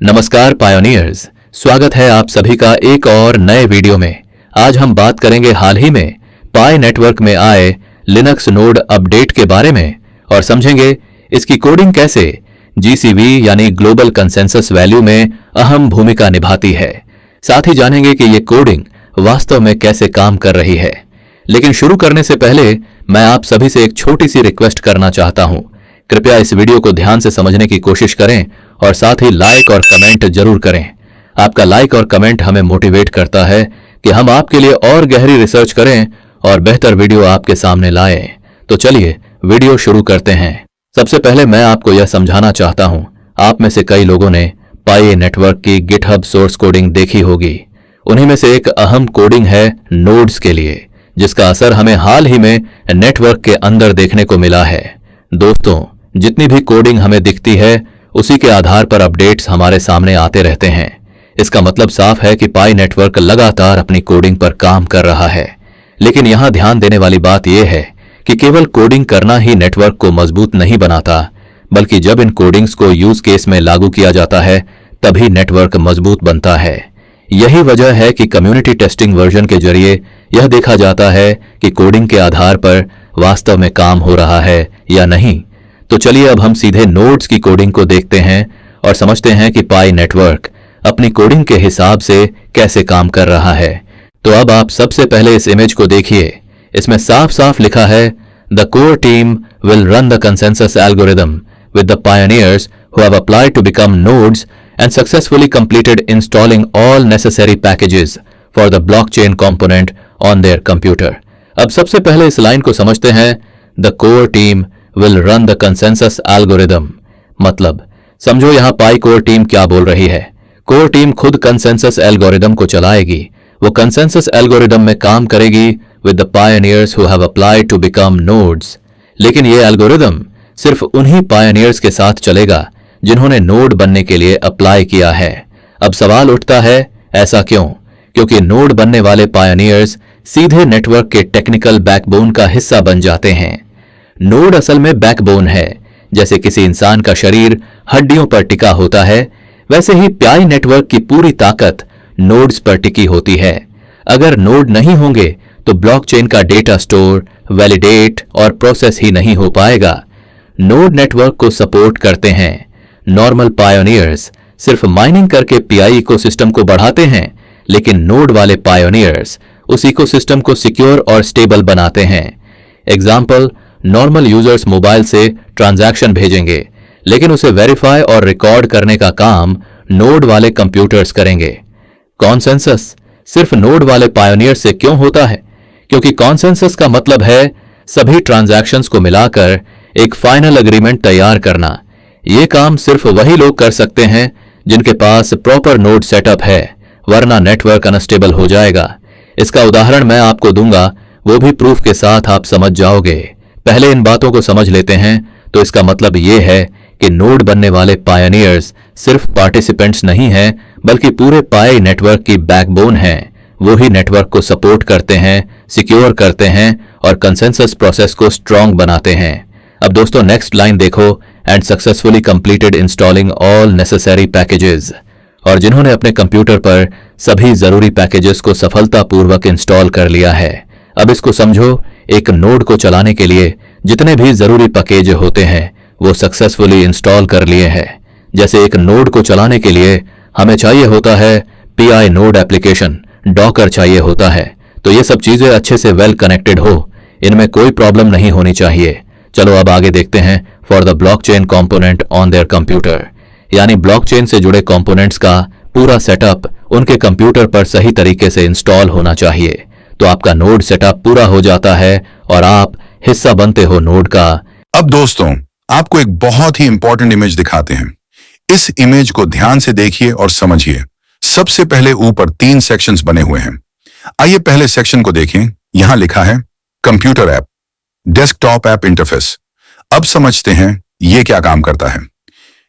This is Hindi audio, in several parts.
नमस्कार पायोनियर्स, स्वागत है आप सभी का एक और नए वीडियो में। आज हम बात करेंगे हाल ही में पाई नेटवर्क में आए लिनक्स नोड अपडेट के बारे में और समझेंगे इसकी कोडिंग कैसे जीसीवी यानी ग्लोबल कंसेंसस वैल्यू में अहम भूमिका निभाती है। साथ ही जानेंगे कि ये कोडिंग वास्तव में कैसे काम कर रही है। लेकिन शुरू करने से पहले मैं आप सभी से एक छोटी सी रिक्वेस्ट करना चाहता हूं। कृपया इस वीडियो को ध्यान से समझने की कोशिश करें और साथ ही लाइक और कमेंट जरूर करें। आपका लाइक और कमेंट हमें मोटिवेट करता है कि हम आपके लिए और गहरी रिसर्च करें और बेहतर वीडियो आपके सामने लाएं। तो चलिए वीडियो शुरू करते हैं। सबसे पहले मैं आपको यह समझाना चाहता हूं, आप में से कई लोगों ने पाई नेटवर्क की गिटहब सोर्स कोडिंग देखी होगी। उन्हीं में से एक अहम कोडिंग है नोड्स के लिए, जिसका असर हमें हाल ही में नेटवर्क के अंदर देखने को मिला है। दोस्तों, जितनी भी कोडिंग हमें दिखती है उसी के आधार पर अपडेट्स हमारे सामने आते रहते हैं। इसका मतलब साफ है कि पाई नेटवर्क लगातार अपनी कोडिंग पर काम कर रहा है। लेकिन यहां ध्यान देने वाली बात यह है कि केवल कोडिंग करना ही नेटवर्क को मजबूत नहीं बनाता, बल्कि जब इन कोडिंग्स को यूज केस में लागू किया जाता है तभी नेटवर्क मजबूत बनता है। यही वजह है कि कम्युनिटी टेस्टिंग वर्जन के जरिए यह देखा जाता है कि कोडिंग के आधार पर वास्तव में काम हो रहा है या नहीं। तो चलिए अब हम सीधे नोड्स की कोडिंग को देखते हैं और समझते हैं कि पाई नेटवर्क अपनी कोडिंग के हिसाब से कैसे काम कर रहा है। तो अब आप सबसे पहले इस इमेज को देखिए। इसमें साफ साफ लिखा है, the core team will run the consensus algorithm with the pioneers who have applied to become nodes and successfully completed installing all necessary packages for the blockchain component on their computer। अब सबसे पहले इस लाइन को समझते हैं, the core team will run the consensus algorithm। मतलब समझो यहां पाई कोर टीम क्या बोल रही है। कोर टीम खुद कंसेंसस एल्गोरिदम को चलाएगी। वो कंसेंसस एल्गोरिदम में काम करेगी with the pioneers who have applied to become nodes। लेकिन ये एल्गोरिदम सिर्फ उन्हीं पायोनियर्स के साथ चलेगा जिन्होंने नोड बनने के लिए अप्लाई किया है। अब सवाल उठता है, ऐसा क्यों? क्योंकि नोड बनने वाले पायोनियर्स सीधे नेटवर्क के टेक्निकल बैकबोन का हिस्सा बन जाते हैं। नोड असल में बैकबोन है। जैसे किसी इंसान का शरीर हड्डियों पर टिका होता है, वैसे ही पाई नेटवर्क की पूरी ताकत नोड्स पर टिकी होती है। अगर नोड नहीं होंगे तो ब्लॉकचेन का डेटा स्टोर, वैलिडेट और प्रोसेस ही नहीं हो पाएगा। नोड नेटवर्क को सपोर्ट करते हैं। नॉर्मल पायोनियर्स सिर्फ माइनिंग करके पीआई इकोसिस्टम को बढ़ाते हैं, लेकिन नोड वाले पायोनियर्स उस इकोसिस्टम को सिक्योर और स्टेबल बनाते हैं। एग्जाम्पल, नॉर्मल यूजर्स मोबाइल से ट्रांजैक्शन भेजेंगे, लेकिन उसे वेरीफाई और रिकॉर्ड करने का काम नोड वाले कंप्यूटर्स करेंगे। कॉन्सेंसस सिर्फ नोड वाले पायोनियर्स से क्यों होता है? क्योंकि कॉन्सेंसस का मतलब है सभी ट्रांजैक्शंस को मिलाकर एक फाइनल एग्रीमेंट तैयार करना। ये काम सिर्फ वही लोग कर सकते हैं जिनके पास प्रॉपर नोड सेटअप है, वरना नेटवर्क अनस्टेबल हो जाएगा। इसका उदाहरण मैं आपको दूंगा, वो भी प्रूफ के साथ आप समझ जाओगे। पहले इन बातों को समझ लेते हैं। तो इसका मतलब ये है कि नोड बनने वाले पायोनियर्स सिर्फ पार्टिसिपेंट्स नहीं हैं, बल्कि पूरे पाई नेटवर्क की बैकबोन हैं। वो ही नेटवर्क को सपोर्ट करते हैं, सिक्योर करते हैं और कंसेंसस प्रोसेस को स्ट्रांग बनाते हैं। अब दोस्तों नेक्स्ट लाइन देखो, and successfully completed installing all necessary packages. और जिन्होंने अपने कंप्यूटर पर सभी जरूरी पैकेजेस को सफलतापूर्वक इंस्टॉल कर लिया है। अब इसको समझो, एक नोड को चलाने के लिए जितने भी जरूरी पैकेज होते हैं वो सक्सेसफुली इंस्टॉल कर लिए हैं। जैसे एक नोड को चलाने के लिए हमें चाहिए होता है पीआई नोड एप्लीकेशन, डॉकर चाहिए होता है। तो ये सब चीजें अच्छे से वेल कनेक्टेड हो, इनमें कोई प्रॉब्लम नहीं होनी चाहिए। चलो अब आगे देखते हैं, for the blockchain component on their computer. यानी ब्लॉकचेन से जुड़े कंपोनेंट्स का पूरा सेटअप उनके कंप्यूटर पर सही तरीके से इंस्टॉल होना चाहिए। तो आपका नोड सेटअप पूरा हो जाता है और आप हिस्सा बनते हो नोड का। अब दोस्तों आपको एक बहुत ही इंपॉर्टेंट इमेज दिखाते हैं। इस इमेज को ध्यान से देखिए और समझिए। सबसे पहले ऊपर 3 सेक्शंस बने हुए हैं। आइए पहले सेक्शन को देखें। यहां लिखा है computer app, desktop app interface. अब समझते हैं यह क्या काम करता है।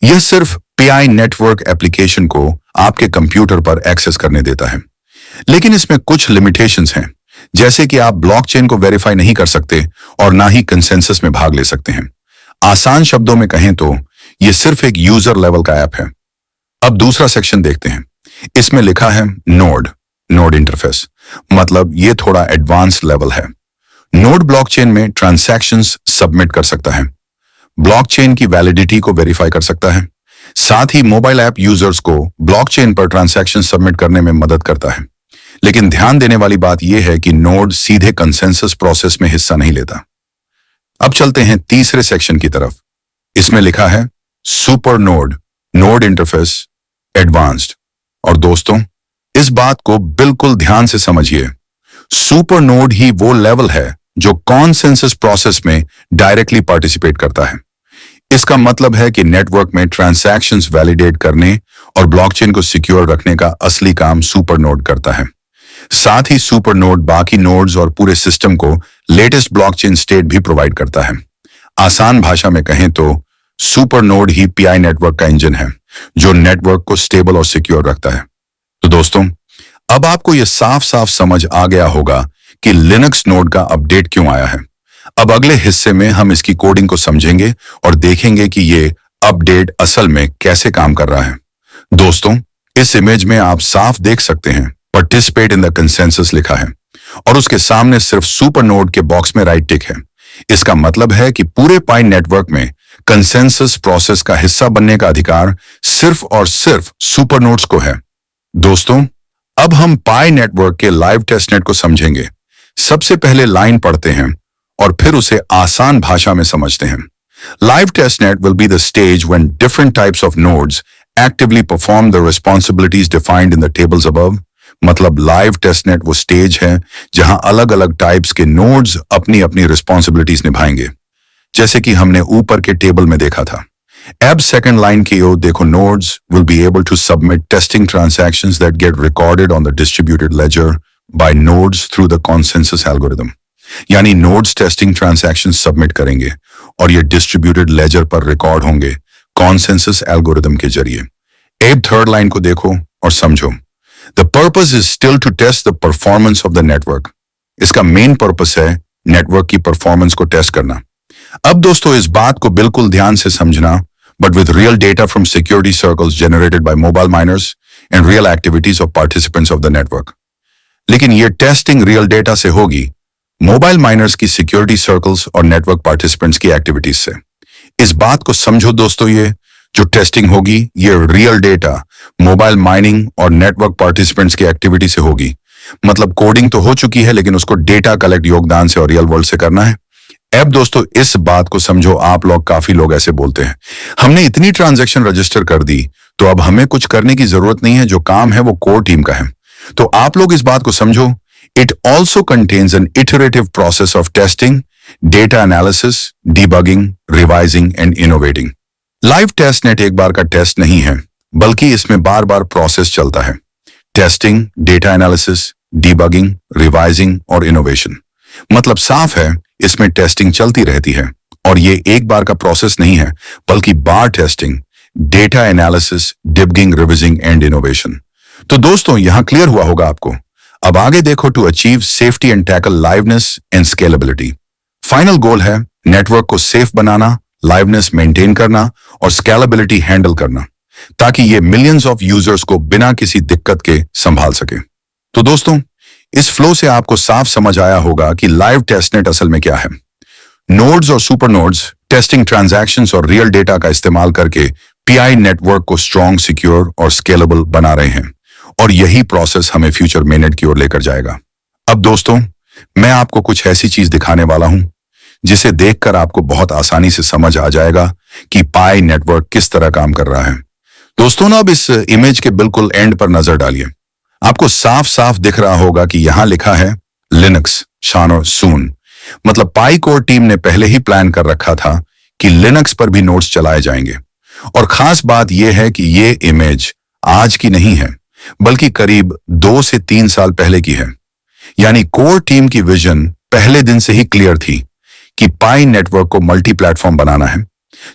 यह सिर्फ पीआई नेटवर्क एप्लीकेशन को आपके कंप्यूटर पर एक्सेस करने देता है, लेकिन इसमें कुछ लिमिटेशंस हैं, जैसे कि आप ब्लॉकचेन को वेरीफाई नहीं कर सकते और ना ही कंसेंसस में भाग ले सकते हैं। आसान शब्दों में कहें तो यह सिर्फ एक यूजर लेवल का ऐप है। अब दूसरा सेक्शन देखते हैं। इसमें लिखा है नोड इंटरफेस, मतलब ये थोड़ा एडवांस लेवल है। नोड ब्लॉकचेन में ट्रांजैक्शंस सबमिट कर सकता है, ब्लॉकचेन की वैलिडिटी को वेरीफाई कर सकता है, साथ ही मोबाइल ऐप यूजर्स को ब्लॉकचेन पर ट्रांजैक्शन सबमिट करने में मदद करता है। लेकिन ध्यान देने वाली बात यह है कि नोड सीधे कंसेंसस प्रोसेस में हिस्सा नहीं लेता। अब चलते हैं तीसरे सेक्शन की तरफ। इसमें लिखा है सुपर नोड इंटरफेस एडवांस्ड। और दोस्तों, इस बात को बिल्कुल ध्यान से समझिए। सुपर नोड ही वो लेवल है जो कॉन्सेंसस प्रोसेस में डायरेक्टली पार्टिसिपेट करता है। इसका मतलब है कि नेटवर्क में ट्रांजैक्शंस वैलिडेट करने और ब्लॉकचेन को सिक्योर रखने का असली काम सुपर नोड करता है। साथ ही सुपर नोड बाकी नोड्स और पूरे सिस्टम को लेटेस्ट ब्लॉकचेन स्टेट भी प्रोवाइड करता है। आसान भाषा में कहें तो सुपर नोड ही पीआई नेटवर्क का इंजन है, जो नेटवर्क को स्टेबल और सिक्योर रखता है। तो दोस्तों, अब आपको यह साफ साफ समझ आ गया होगा कि लिनक्स नोड का अपडेट क्यों आया है। अब अगले हिस्से में हम इसकी कोडिंग को समझेंगे और देखेंगे कि ये अपडेट असल में कैसे काम कर रहा है। दोस्तों, इस इमेज में आप साफ देख सकते हैं पार्टिसिपेट इन द कंसेंसस लिखा है और उसके सामने सिर्फ सुपर नोड के बॉक्स में राइट टिक है। इसका मतलब है कि पूरे पाई नेटवर्क में कंसेंसस प्रोसेस का हिस्सा बनने का अधिकार सिर्फ और सिर्फ सुपर नोड्स को है। दोस्तों, अब हम पाई नेटवर्क के लाइव टेस्टनेट को समझेंगे। सबसे पहले लाइन पढ़ते हैं और फिर उसे आसान भाषा में समझते हैं। Live testnet will be the stage when different types of nodes actively perform the responsibilities defined in the tables above. मतलब लाइव टेस्टनेट वो स्टेज है जहां अलग अलग टाइप्स के नोड्स अपनी अपनी रिस्पॉन्सिबिलिटीज निभाएंगे, जैसे कि हमने ऊपर के टेबल में देखा था। अब सेकंड लाइन की ओर देखो, nodes will be able to submit testing transactions that get recorded on the distributed ledger by nodes through the consensus algorithm. यानी नोड्स टेस्टिंग ट्रांजैक्शंस सबमिट करेंगे और ये डिस्ट्रीब्यूटेड लेजर पर रिकॉर्ड होंगे कॉन्सेंसस एल्गोरिथम के जरिए। अब थर्ड लाइन को देखो और समझो। The purpose is still to test the performance of the network. इसका मेन पर्पस है नेटवर्क की परफॉर्मेंस को टेस्ट करना। अब दोस्तों, इस बात को बिल्कुल ध्यान से समझना, but with real data from security circles generated by mobile miners and real activities of participants of the network. लेकिन ये टेस्टिंग रियल डेटा से होगी, मोबाइल माइनर्स की सिक्योरिटी सर्कल्स और नेटवर्क पार्टिसिपेंट्स की एक्टिविटीज से। इस बात को समझो दोस्तों, ये जो टेस्टिंग होगी ये रियल डेटा मोबाइल माइनिंग और नेटवर्क पार्टिसिपेंट्स की एक्टिविटी से होगी। मतलब कोडिंग तो हो चुकी है, लेकिन उसको डेटा कलेक्ट योगदान से और रियल वर्ल्ड से करना है। अब दोस्तों, इस बात को समझो। आप लोग, काफी लोग ऐसे बोलते हैं, हमने इतनी ट्रांजैक्शन रजिस्टर कर दी तो अब हमें कुछ करने की जरूरत नहीं है, जो काम है वो कोर टीम का है। तो आप लोग इस बात को समझो, it also contains an iterative process of testing, data analysis, debugging, revising and innovating. Live testnet एक बार का टेस्ट नहीं है, बल्कि इसमें बार बार प्रोसेस चलता है। Testing, data analysis, debugging, revising और इनोवेशन। मतलब साफ है, इसमें टेस्टिंग चलती रहती है और ये एक बार का प्रोसेस नहीं है, बल्कि बार testing, data analysis, debugging, revising and innovation. तो दोस्तों, यहां क्लियर हुआ होगा आपको। अब आगे देखो, to achieve safety and tackle liveness and scalability. Final goal है नेटवर्क को सेफ बनाना, लाइवनेस मेंटेन करना और स्केलेबिलिटी हैंडल करना, ताकि ये मिलियंस ऑफ यूजर्स को बिना किसी दिक्कत के संभाल सके। तो दोस्तों, इस फ्लो से आपको साफ समझ आया होगा कि लाइव टेस्टनेट असल में क्या है। नोड्स और सुपर नोड्स टेस्टिंग ट्रांजैक्शंस और रियल डेटा का इस्तेमाल करके पीआई नेटवर्क को स्ट्रॉन्ग, सिक्योर और स्केलेबल बना रहे हैं, और यही प्रोसेस हमें फ्यूचर मेनेट की ओर लेकर जाएगा। अब दोस्तों, मैं आपको कुछ ऐसी चीज दिखाने वाला हूं जिसे देखकर आपको बहुत आसानी से समझ आ जाएगा कि पाई नेटवर्क किस तरह काम कर रहा है। दोस्तों ना, अब इस इमेज के बिल्कुल एंड पर नजर डालिए। आपको साफ साफ दिख रहा होगा कि यहां लिखा है लिनक्स शान और सून। मतलब पाई कोर टीम ने पहले ही प्लान कर रखा था कि लिनक्स पर भी नोड्स चलाए जाएंगे। और खास बात यह है कि ये इमेज आज की नहीं है, बल्कि करीब 2 से 3 साल पहले की है। यानी कोर टीम की विजन पहले दिन से ही क्लियर थी कि पाई नेटवर्क को मल्टी प्लेटफॉर्म बनाना है,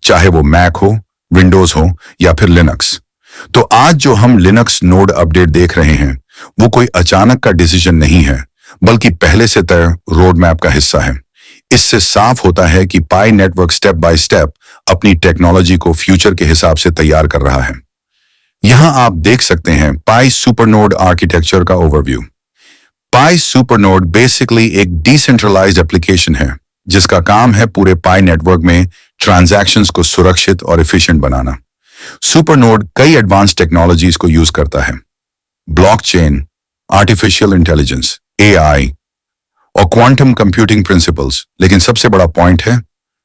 चाहे वो मैक हो, विंडोज हो या फिर लिनक्स। तो आज जो हम लिनक्स नोड अपडेट देख रहे हैं वो कोई अचानक का डिसीजन नहीं है, बल्कि पहले से तय रोड मैप का हिस्सा है। इससे साफ होता है कि पाई नेटवर्क स्टेप बाय स्टेप अपनी टेक्नोलॉजी को फ्यूचर के हिसाब से तैयार कर रहा है। यहां आप देख सकते हैं पाई सुपरनोड आर्किटेक्चर का ओवरव्यू। पाई सुपरनोड बेसिकली एक डिसेंट्रलाइज्ड एप्लीकेशन है जिसका काम है पूरे पाई नेटवर्क में ट्रांजैक्शंस को सुरक्षित और एफिशिएंट बनाना। सुपरनोड कई एडवांस टेक्नोलॉजीज को यूज करता है, ब्लॉकचेन, आर्टिफिशियल इंटेलिजेंस, एआई और क्वांटम कंप्यूटिंग प्रिंसिपल्स, लेकिन सबसे बड़ा पॉइंट है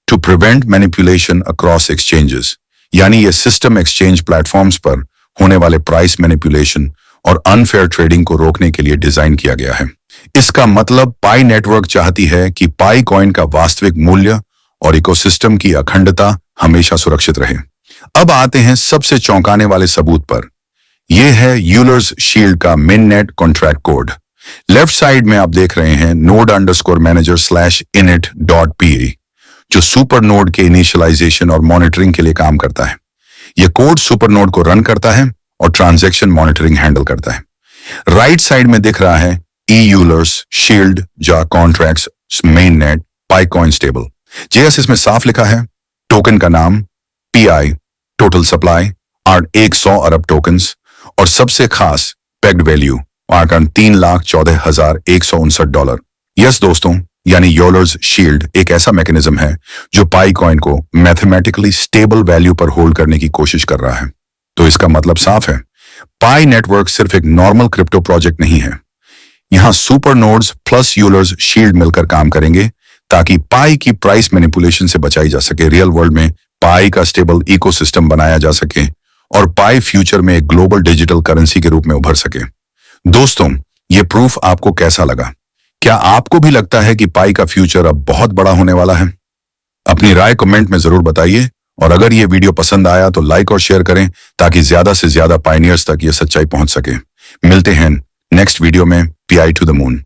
to prevent manipulation across exchanges, यानी ये सिस्टम एक्सचेंज प्लेटफॉर्म्स पर होने वाले प्राइस मैनिपुलेशन और अनफेयर ट्रेडिंग को रोकने के लिए डिजाइन किया गया है। इसका मतलब पाई नेटवर्क चाहती है कि पाई कॉइन का वास्तविक मूल्य और इकोसिस्टम की अखंडता हमेशा सुरक्षित रहे। अब आते हैं सबसे चौंकाने वाले सबूत पर। यह है यूलर्स शील्ड का मिननेट कॉन्ट्रैक्ट कोड। लेफ्ट साइड में आप देख रहे हैं node_manager/init.pa, जो सुपर नोड के इनिशियलाइजेशन और मॉनिटरिंग के लिए काम करता है। यह कोड सुपर नोड को रन करता है और ट्रांजैक्शन मॉनिटरिंग हैंडल करता है। राइट साइड में दिख रहा है यूलर्स शील्ड जा कॉन्ट्रैक्ट्स मेननेट पाईकॉइन स्टेबल। जेएस इसमें साफ लिखा है, टोकन का नाम पीआई, टोटल सप्लाई 100 अरब टोकन्स और सबसे खास पेग्ड वैल्यू आकार $3,14,159। यस दोस्तों, यानी यूलर्स शील्ड एक ऐसा मैकेनिज्म है जो पाई कॉइन को मैथमेटिकली स्टेबल वैल्यू पर होल्ड करने की कोशिश कर रहा है। तो इसका मतलब साफ है, पाई नेटवर्क सिर्फ एक नॉर्मल क्रिप्टो प्रोजेक्ट नहीं है। यहां super nodes plus Euler's shield मिलकर काम करेंगे ताकि पाई की प्राइस मैनिपुलेशन से बचाई जा सके, रियल वर्ल्ड में पाई का स्टेबल इकोसिस्टम बनाया जा सके और पाई फ्यूचर में एक ग्लोबल डिजिटल करेंसी के रूप में उभर सके। दोस्तों, ये प्रूफ आपको कैसा लगा? क्या आपको भी लगता है कि पाई का फ्यूचर अब बहुत बड़ा होने वाला है? अपनी राय कमेंट में जरूर बताइए और अगर ये वीडियो पसंद आया तो लाइक और शेयर करें ताकि ज्यादा से ज्यादा पायनियर्स तक ये सच्चाई पहुंच सके। मिलते हैं नेक्स्ट वीडियो में, पीआई टू द मून।